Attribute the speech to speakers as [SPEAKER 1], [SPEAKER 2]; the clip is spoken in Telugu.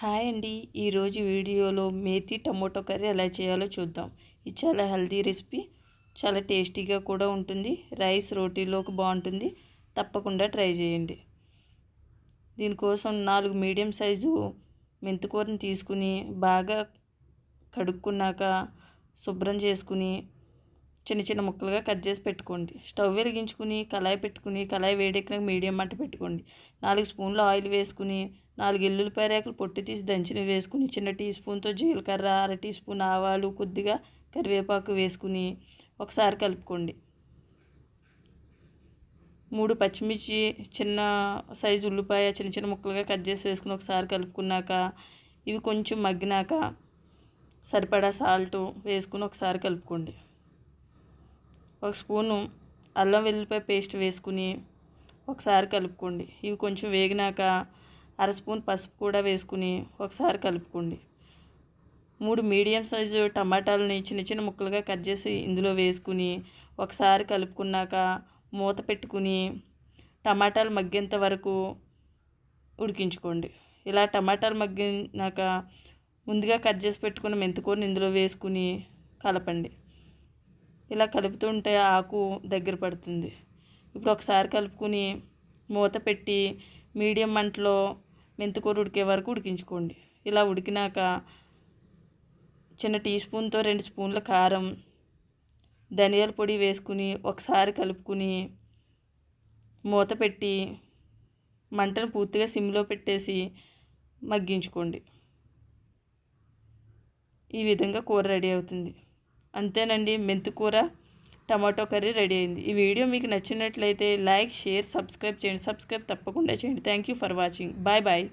[SPEAKER 1] హాయ్ అండి. ఈరోజు వీడియోలో మేతి టమోటో కర్రీ ఎలా చేయాలో చూద్దాం. ఇది చాలా హెల్తీ రెసిపీ, చాలా టేస్టీగా కూడా ఉంటుంది. రైస్ రోటీలోకి బాగుంటుంది. తప్పకుండా ట్రై చేయండి. దీనికోసం 4 మీడియం సైజు మెంతికూరని తీసుకుని బాగా కడుక్కున్నాక శుభ్రం చేసుకుని చిన్న చిన్న ముక్కలుగా కట్ చేసి పెట్టుకోండి. స్టవ్ వెలిగించుకుని కళాయి పెట్టుకుని కళాయి వేడెక్కినాక మీడియం మంట పెట్టుకోండి. 4 స్పూన్లు ఆయిల్ వేసుకుని 4 ఎల్లుల్లిపాయ రేకులు పొట్టు తీసి దంచినవి వేసుకుని చిన్న టీ స్పూన్తో జీలకర్ర, అర టీ స్పూన్ ఆవాలు, కొద్దిగా కరివేపాకు వేసుకుని ఒకసారి కలుపుకోండి. 3 పచ్చిమిర్చి చిన్న సైజు ఉల్లిపాయ చిన్న చిన్న ముక్కలుగా కట్ చేసి వేసుకుని ఒకసారి కలుపుకున్నాక ఇవి కొంచెం మగ్గినాక సరిపడా సాల్ట్ వేసుకుని ఒకసారి కలుపుకోండి. 1 స్పూను అల్లం వెల్లుల్లిపాయ పేస్ట్ వేసుకుని ఒకసారి కలుపుకోండి. ఇవి కొంచెం వేగినాక అర స్పూన్ పసుపు కూడా వేసుకుని ఒకసారి కలుపుకోండి. 3 మీడియం సైజు టమాటాలని చిన్న చిన్న ముక్కలుగా కట్ చేసి ఇందులో వేసుకుని ఒకసారి కలుపుకున్నాక మూత పెట్టుకుని టమాటాలు మగ్గేంత వరకు ఉడికించుకోండి. ఇలా టమాటాలు మగ్గినాక ముందుగా కట్ చేసి పెట్టుకున్న మెంతికూరని ఇందులో వేసుకుని కలపండి. ఇలా కలుపుతుంటే ఆకు దగ్గర పడుతుంది. ఇప్పుడు ఒకసారి కలుపుకుని మూత పెట్టి మీడియం మంటలో మెంతికూర ఉడికే వరకు ఉడికించుకోండి. ఇలా ఉడికినాక చిన్న టీ స్పూన్తో 2 స్పూన్ల కారం, ధనియాల పొడి వేసుకుని ఒకసారి కలుపుకుని మూత పెట్టి మంటను పూర్తిగా సిమ్లో పెట్టేసి మగ్గించుకోండి. ఈ విధంగా కూర రెడీ అవుతుంది. అంతేనండి, మెంతికూర టమాటో కర్రీ రెడీ అయింది. ఈ వీడియో మీకు నచ్చినట్లయితే లైక్, షేర్, సబ్స్క్రైబ్ చేయండి. సబ్స్క్రైబ్ తప్పకుండా చేయండి. Thank you for watching. Bye bye.